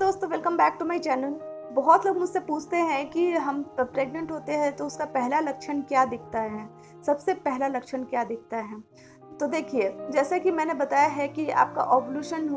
दोस्तों, welcome back to my channel. बहुत लोग मुझसे पूछते हैं कि हम प्रेग्नेंट होते हैं तो उसका पहला लक्षण क्या दिखता है, सबसे पहला लक्षण क्या दिखता है। तो देखिए, जैसा कि मैंने बताया है कि आपका ओवुलेशन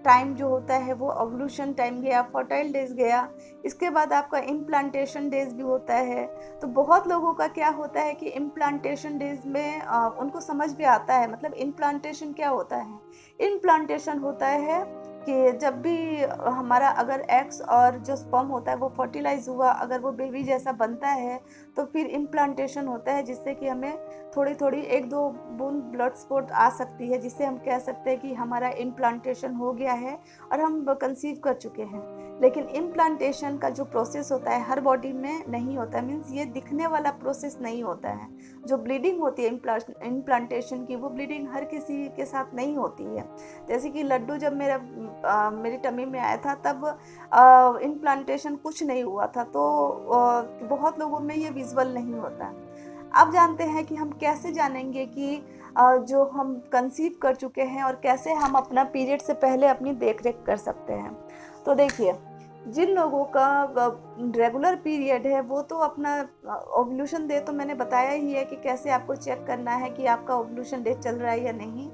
टाइम जो होता है वो ओवुलेशन टाइम गया, फर्टाइल डेज गया, इसके बाद आपका इम्प्लांटेशन डेज भी होता है। तो बहुत लोगों का क्या होता है कि इम्प्लांटेशन डेज में उनको समझ भी आता है, मतलब इम्प्लांटेशन क्या होता है। इम्प्लांटेशन होता है कि जब भी हमारा अगर एग्स और जो स्पर्म होता है वो फर्टिलाइज हुआ, अगर वो बेबी जैसा बनता है तो फिर इम्प्लांटेशन होता है, जिससे कि हमें थोड़ी थोड़ी एक दो बूंद ब्लड स्पॉट आ सकती है, जिससे हम कह सकते हैं कि हमारा इम्प्लांटेशन हो गया है और हम कंसीव कर चुके हैं। लेकिन इम्प्लांटेशन का जो प्रोसेस होता है हर बॉडी में नहीं होता है, मीन्स ये दिखने वाला प्रोसेस नहीं होता है। जो ब्लीडिंग होती है इम्प्लांटेशन की, वो ब्लीडिंग हर किसी के साथ नहीं होती है। जैसे कि लड्डू जब मेरी टमी में आया था तब इम्प्लांटेशन कुछ नहीं हुआ था, तो बहुत लोगों में ये विजुअल नहीं होता है। अब जानते हैं कि हम कैसे जानेंगे कि जो हम कंसीव कर चुके हैं और कैसे हम अपना पीरियड से पहले अपनी देख रेख कर सकते हैं। तो देखिए, जिन लोगों का रेगुलर पीरियड है वो तो अपना ओवुलेशन डे तो मैंने बताया ही है कि कैसे आपको चेक करना है कि आपका ओवुलेशन डे चल रहा है या नहीं।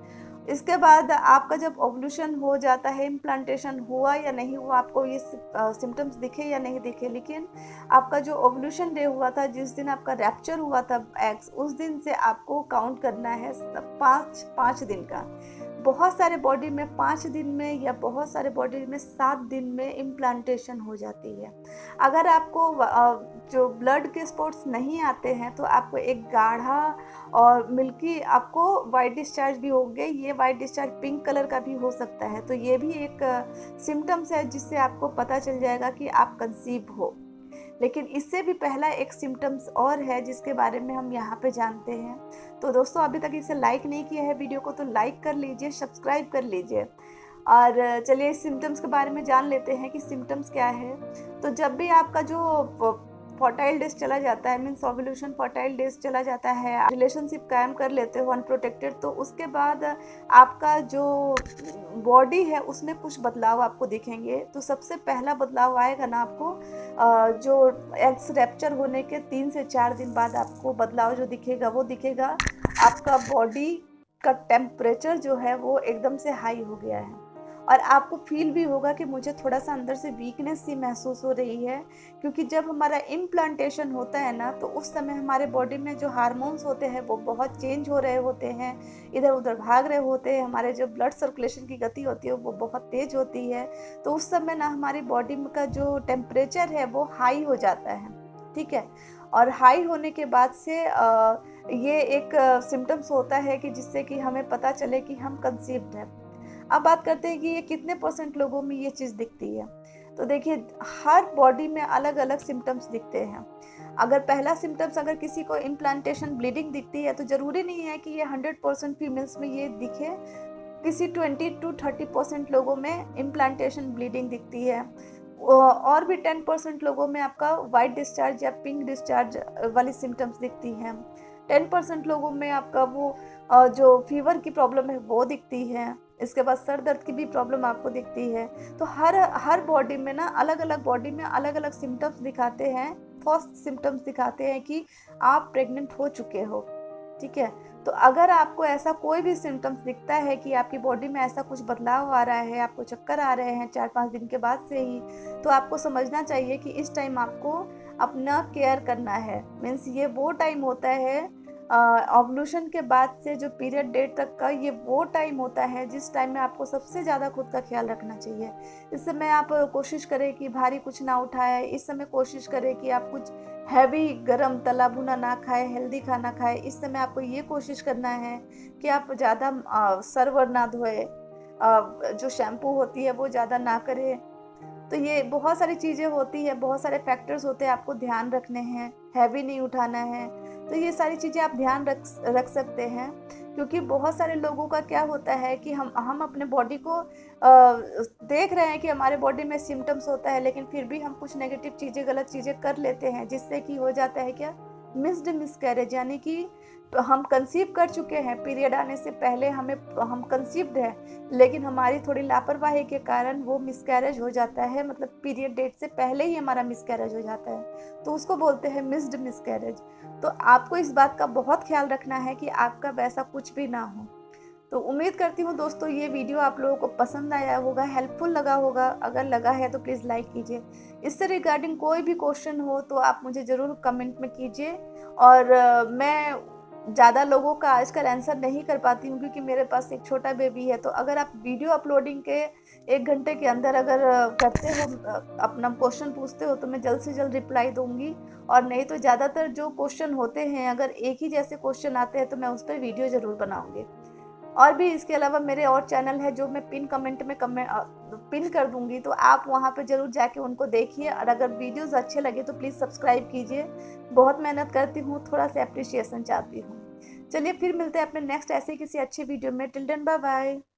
इसके बाद आपका जब ओवुलेशन हो जाता है, इम्प्लांटेशन हुआ या नहीं हुआ, आपको ये सिम्टम्स दिखे या नहीं दिखे, लेकिन आपका जो ओवुलेशन डे हुआ था, जिस दिन आपका रैप्चर हुआ था एग्स, उस दिन से आपको काउंट करना है पाँच दिन का। बहुत सारे बॉडी में 5 दिन में या बहुत सारे बॉडी में 7 दिन में इम्प्लांटेशन हो जाती है। अगर आपको जो ब्लड के स्पॉट्स नहीं आते हैं तो आपको एक गाढ़ा और मिल्की आपको वाइट डिस्चार्ज भी होंगे। ये वाइट डिस्चार्ज पिंक कलर का भी हो सकता है, तो ये भी एक सिम्टम्स है जिससे आपको पता चल जाएगा कि आप कंसीव हो। लेकिन इससे भी पहला एक सिम्टम्स और है जिसके बारे में हम यहाँ पे जानते हैं। तो दोस्तों, अभी तक इसे लाइक नहीं किया है वीडियो को तो लाइक कर लीजिए, सब्सक्राइब कर लीजिए। और चलिए इस सिम्टम्स के बारे में जान लेते हैं कि सिम्टम्स क्या है। तो जब भी आपका जो फर्टाइल डेज चला जाता है, मीन्स ओवुलेशन फर्टाइल डेज चला जाता है, रिलेशनशिप कायम कर लेते हो अनप्रोटेक्टेड, तो उसके बाद आपका जो बॉडी है उसमें कुछ बदलाव आपको दिखेंगे। तो सबसे पहला बदलाव आएगा ना आपको जो एग्स रैप्चर होने के 3 से 4 दिन बाद आपको बदलाव जो दिखेगा वो दिखेगा, आपका बॉडी का टेम्परेचर जो है वो एकदम से हाई हो गया है। और आपको फील भी होगा कि मुझे थोड़ा सा अंदर से वीकनेस सी महसूस हो रही है, क्योंकि जब हमारा इम्प्लांटेशन होता है ना तो उस समय हमारे बॉडी में जो हार्मोन्स होते हैं वो बहुत चेंज हो रहे होते हैं, इधर उधर भाग रहे होते हैं, हमारे जो ब्लड सर्कुलेशन की गति होती है वो बहुत तेज होती है। तो उस समय ना हमारी बॉडी का जो टेम्परेचर है वो हाई हो जाता है, ठीक है। और हाई होने के बाद से ये एक सिम्टम्स होता है कि जिससे कि हमें पता चले कि हम कंसीव्ड हैं। अब बात करते हैं कि ये कितने परसेंट लोगों में ये चीज़ दिखती है। तो देखिए, हर बॉडी में अलग अलग सिम्टम्स दिखते हैं। अगर पहला सिम्टम्स अगर किसी को इम्प्लांटेशन ब्लीडिंग दिखती है तो ज़रूरी नहीं है कि ये 100% फीमेल्स में ये दिखे। किसी 20 to 30% लोगों में इम्प्लांटेशन ब्लीडिंग दिखती है, और भी 10% लोगों में आपका वाइट डिस्चार्ज या पिंक डिस्चार्ज वाली सिम्टम्स दिखती हैं। 10% लोगों में आपका वो जो फीवर की प्रॉब्लम है वो दिखती है। इसके बाद सर दर्द की भी प्रॉब्लम आपको दिखती है। तो हर बॉडी में ना अलग अलग बॉडी में अलग अलग सिम्टम्स दिखाते हैं। फर्स्ट सिम्टम्स दिखाते हैं कि आप प्रेग्नेंट हो चुके हो, ठीक है। तो अगर आपको ऐसा कोई भी सिम्टम्स दिखता है कि आपकी बॉडी में ऐसा कुछ बदलाव आ रहा है, आपको चक्कर आ रहे हैं 4-5 दिन के बाद से ही, तो आपको समझना चाहिए कि इस टाइम आपको अपना केयर करना है। मीन्स ये वो टाइम होता है ओवुलेशन के बाद से जो पीरियड डेट तक का, ये वो टाइम होता है जिस टाइम में आपको सबसे ज़्यादा खुद का ख्याल रखना चाहिए। इस समय आप कोशिश करें कि भारी कुछ ना उठाएं। इस समय कोशिश करें कि आप कुछ हैवी गरम तला भुना ना खाएं, हेल्दी खाना खाएं। इस समय आपको ये कोशिश करना है कि आप ज़्यादा सर वर ना धोए, जो शैम्पू होती है वो ज़्यादा ना करें। तो ये बहुत सारी चीज़ें होती है, बहुत सारे फैक्टर्स होते हैं, आपको ध्यान रखने हैं। हैवी नहीं उठाना है, तो ये सारी चीज़ें आप ध्यान रख सकते हैं। क्योंकि बहुत सारे लोगों का क्या होता है कि हम अपने बॉडी को देख रहे हैं कि हमारे बॉडी में सिम्टम्स होता है, लेकिन फिर भी हम कुछ नेगेटिव चीज़ें, गलत चीज़ें कर लेते हैं, जिससे कि हो जाता है क्या, मिस्ड मिसकैरेज यानी कि हम कंसीव कर चुके हैं, पीरियड आने से पहले हम कंसीव्ड हैं, लेकिन हमारी थोड़ी लापरवाही के कारण वो मिसकैरेज हो जाता है, मतलब पीरियड डेट से पहले ही हमारा मिसकैरेज हो जाता है, तो उसको बोलते हैं मिस्ड मिसकैरेज। तो आपको इस बात का बहुत ख्याल रखना है कि आपका वैसा कुछ भी ना हो। तो उम्मीद करती हूँ दोस्तों ये वीडियो आप लोगों को पसंद आया होगा, हेल्पफुल लगा होगा। अगर लगा है तो प्लीज़ लाइक कीजिए। इससे रिगार्डिंग कोई भी क्वेश्चन हो तो आप मुझे ज़रूर कमेंट में कीजिए। और मैं ज़्यादा लोगों का आजकल आंसर नहीं कर पाती हूँ क्योंकि मेरे पास एक छोटा बेबी है। तो अगर आप वीडियो अपलोडिंग के 1 घंटे के अंदर अगर करते हो, अपना क्वेश्चन पूछते हो, तो मैं जल्द से जल्द रिप्लाई दूँगी। और नहीं तो ज़्यादातर जो क्वेश्चन होते हैं, अगर एक ही जैसे क्वेश्चन आते हैं तो मैं उस पर वीडियो ज़रूर बनाऊँगी। और भी इसके अलावा मेरे और चैनल है जो मैं पिन कमेंट में पिन कर दूंगी, तो आप वहाँ पे ज़रूर जाके उनको देखिए। और अगर वीडियोस अच्छे लगे तो प्लीज़ सब्सक्राइब कीजिए। बहुत मेहनत करती हूँ, थोड़ा सा एप्रिशिएशन चाहती हूँ। चलिए फिर मिलते हैं अपने नेक्स्ट ऐसे किसी अच्छे वीडियो में। Till then bye bye.